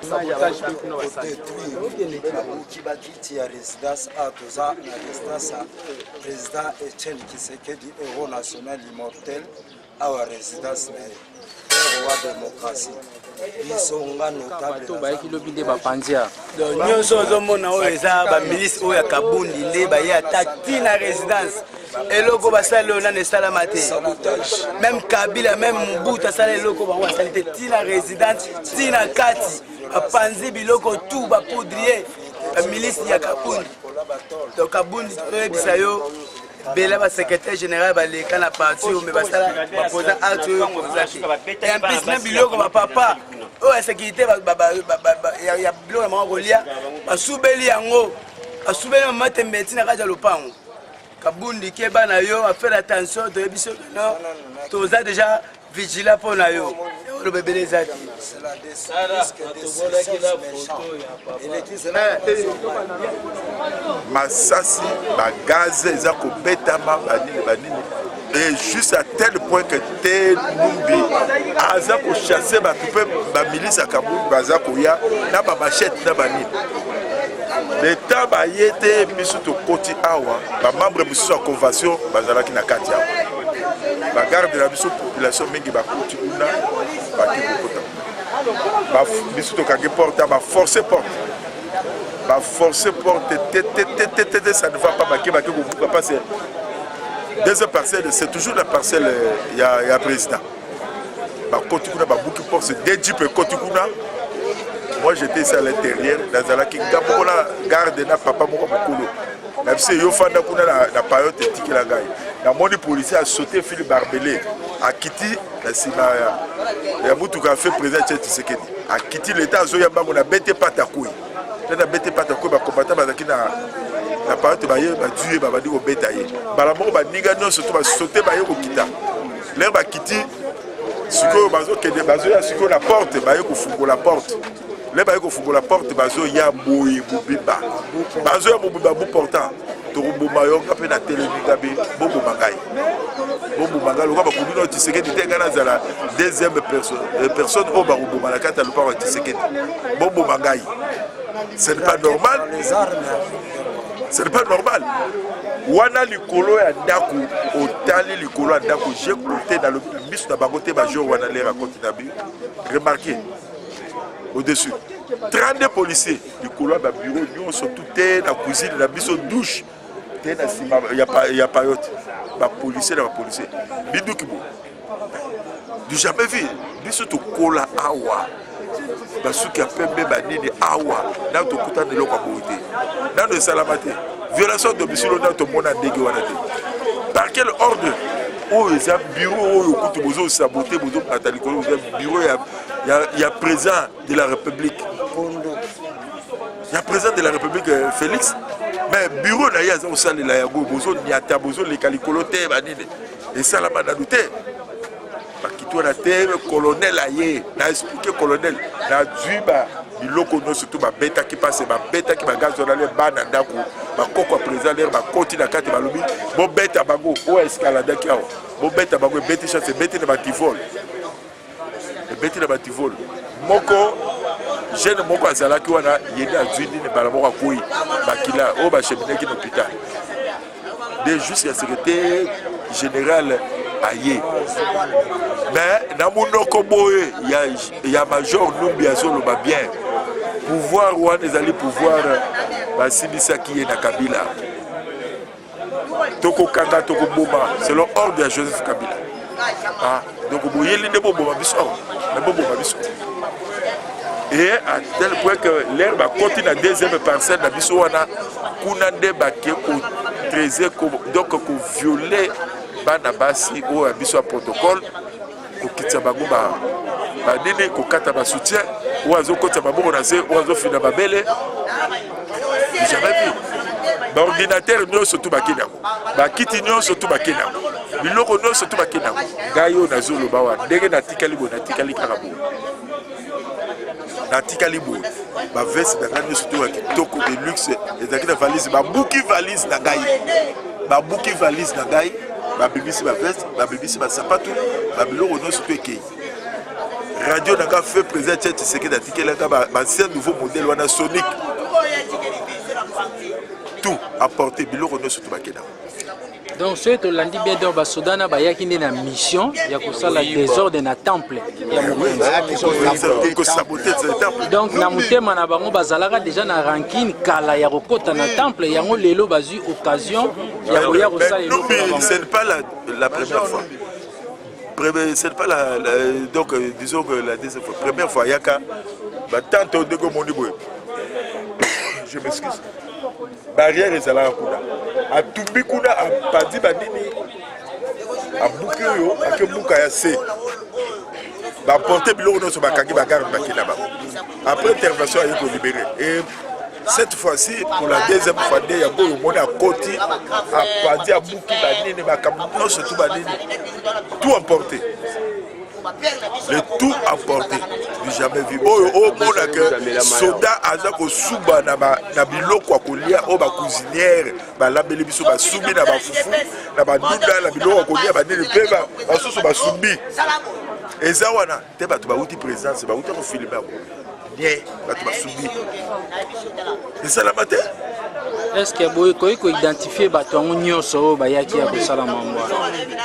sabotage kuna basali qui va quitter la résidence à Toza, la résidence président Etienne Tshisekedi, héros national immortel, à la résidence roi démocratie. Ils sont notables. to ba kilo binde ba panzia donc nyonso zomona o eza ba milice o ya Kabundi nde ba ya tati na résidence eloko basali ona ne sala mate même Kabila même Mobutu sala eloko ba wasali te tina résidence tina kati apanzi biloko tout ba poudrier la milice ya Kabundi donc Kabundi ebisa yo Bela ba secrétaire général ba leka na parti o me basala ba posa acte yo kozaki et en plus même biloko ba papa o la sécurité ya biloko na ngolia basubeli yango basubeli mate mbeti na kaja lopango Kabundi keba na yo a faire attention de biso non toza déjà vigilant pour na yo le bébé les a dit c'est la Masasi bagaz eza ko betama banini et juste à tel point que te numbi aza ko chasser ba couper ba milice à Kabundi baza ko ya na ba machette na banini l'état ba yete biso to koti awa ba membre biso ya convention bazala ki na kati awa ba garde la biso population mingi ba koti una ba ki bokota ba biso to kage porte ba forcer porte ba forcer porte ça ne va pas baquer parce que deuxième parcelle c'est toujours la parcelle il y a président ba koti kuna ba bouki porte c'est des jeep koti kuna. Moi j'étais ici à l'intérieur dans la qui garde na papa moko mokolo na bise yo fanda kuna na période etiki la gai na moni policier a sauté Philippe Barbelé a quitté la sima ya mutu ka fait président Tshisekedi a quitté l'état zo ya bango na bete patakui na bete patakui ba combattant ba na période ba ye ba tuer ba di ko beta ye ba la moko ba niga non surtout ba sauter ba ye ko kita l'air ba quitté siko bazo kede bazo ya siko la porte ba ye ko fungo la porte. Les bails qui font la porte, bazo ya boui bubiba, bazo ya bubiba bu portant. Torubo mayo kapé na télé gabe bobo mangai, bobo mangai. Le gars va courir dans Tshisekedi t'es zala deuxième personne au barubo malakata le pas Tshisekedi, bobo mangai. Ce n'est pas normal. Ce n'est pas normal. Wana likolo ya daku otali likolo ya daku j'ai côté dans le bus na bagote bajo wana les raconter nabi. Remarquez. Au-dessus, 32 policiers du couloir de bureau, nous sommes tous dans la cuisine, dans la douche, il n'y a pas d'autre. Les policiers, les policiers. Bidoukibo. Du jamais vu. Biso to kola awa. Basu qui a fait même banini awa. Dans ton couteau de l'eau à beauté. Dans le salamate. Violation de domicile dans ton monde à dégueulanté. Par quel ordre? Oh, il y a un bureau où il y a saboté, il y a président de la République. Il y a président de la République Félix. Mais bureau il y a un salle de la Yago, il y a un bozo, les calicolotés, et ça la madouté. Qui tourne la terre, colonel aïe, n'a expliqué colonel, n'a dû il loko no surtout ma bêta qui passe, ma bêta qui va gazoler les bandes d'Akou, ma coco président, ma côte la carte balobi, bon bête à bago, ou escalade qui a, bon bête à bago, bête chasse, bête de bativol, bête de bativol. Moko, jeune moko azala qui wana yéda zuini ne balamo à couille, bakila, oh ba cheminer qui l'hôpital. Dès juste le secrétaire général aïe. Mais dans mon okoboé, il y a major Numbiazo le bien. Pouvoir ou les alliés pouvoir Basibisa qui est dans Kabila. Toko Kanga, Toko Boma, c'est l'ordre de Joseph Kabila. Ah, donc vous voyez les Bobo Mabiso. Et à tel point que l'herbe continue à deuxième parcelle de Bissoana, Kounande Baké, donc qu'on violait Banabasi ou Abisso protocole. Kokitsa bango ba nene kokata ba soutien oazo kota baboko na se oazo fina babele jamais vu ba ordinateur no surtout bakina ba kiti no surtout bakina biloko no surtout bakina gayo na zolo bawa ndenge na tikali karabo na tikali bo ba veste na ngani surtout ba kitoko de luxe ezakina valise ba buki valise na gayi ba buki valise na gayi ba bibisi ba veste ba bibisi ba sapato ba biloko no surtout ekei radio n'a fait président Tshisekedi atikelaka ancien nouveau modèle wana Sonic tout apporter biloko no surtout bakena. Donc ce que l'on dit bien donc basodana bayaki na mission ya kosala désordre na temple ya donc na mutema na bango bazalaka déjà na rancune kala ya kokota na temple yango lelo bazui occasion ya koya kosala ce n'est pas la première fois. Ce n'est pas donc disons que la deuxième fois. Première fois yaka tant de Moniboy. Je m'excuse. Barrière ezalaka kuna atumbi kuna apadi banini abuki oyo akebuka ya se baporte biloko nyonso bakangi bagarde bakina bango après intervention aye kolibere et cette fois-ci pour la deuxième fois nde yango oyo omoni akoti apadi abuki banini makambo nyonso tu banini tout emporté le tout emporté du jamais vu oyo omona ke soda aza kosuba na biloko ya kolia oyo bacuisinière balambeli biso basumbi na bafufu na badunda na biloko ya kolia banini mpe basusu basumbi eza wana te bato bauti présence bauti kofilme yango nie bato basumbi esalama te. Est-ce que vous pouvez identifier bato yango nyonso oyo bayaki ya kosala mambo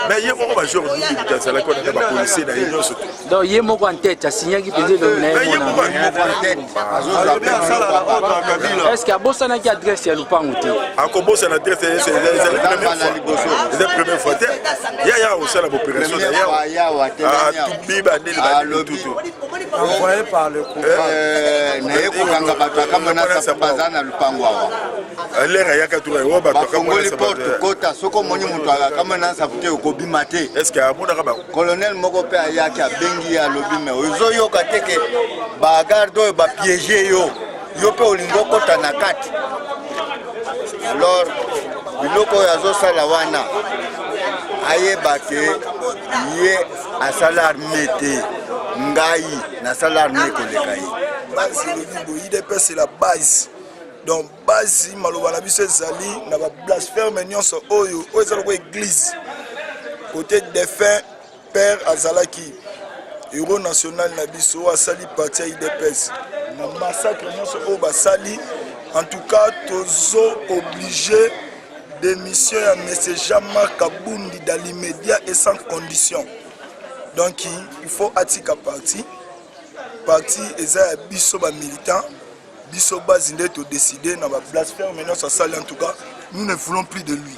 mais ye moko major ndubi azalaki wana na bapolisier na ye nyonso te donc ye moko en tête asignaki mpenza elongi na ye mona est-ce que abosanaki adresse ya lupango te akobosana adresse eza première fois te yaya osala baopération na yawa atubi banini banitutu envoyé par le naye kokanga bato akamonasa baza na lupango awa lera yaka tula yo bato bafongoli porte kota soko moni moto akamonasa te okobima te est-ce que amonaka bango colonel moko mpe ayaki abengi ye alobi me ozoyoka teke bagarde oyo bapiége yo mpe olingi okota na kati alors biloko oyo azosala wana ayeba ke ye asala arme te ngai nasala arme koleka ye base lobibo idps c'est la base donc base maloba na biso ezali na bablasphème nyonso oyo ezala ko église côté défunt père azalaki héros national na biso asali parti ya idps na massacre nyonso oyo basali en tout cas tozo obligé démission ya monsieur Jean-Marc Kabundi dans l'immédiat et sans condition. Donc il faut atika parti eza ya biso ba militant biso base nde to décider na ba blasphème maintenant ça sale en tout cas nous ne voulons plus de lui.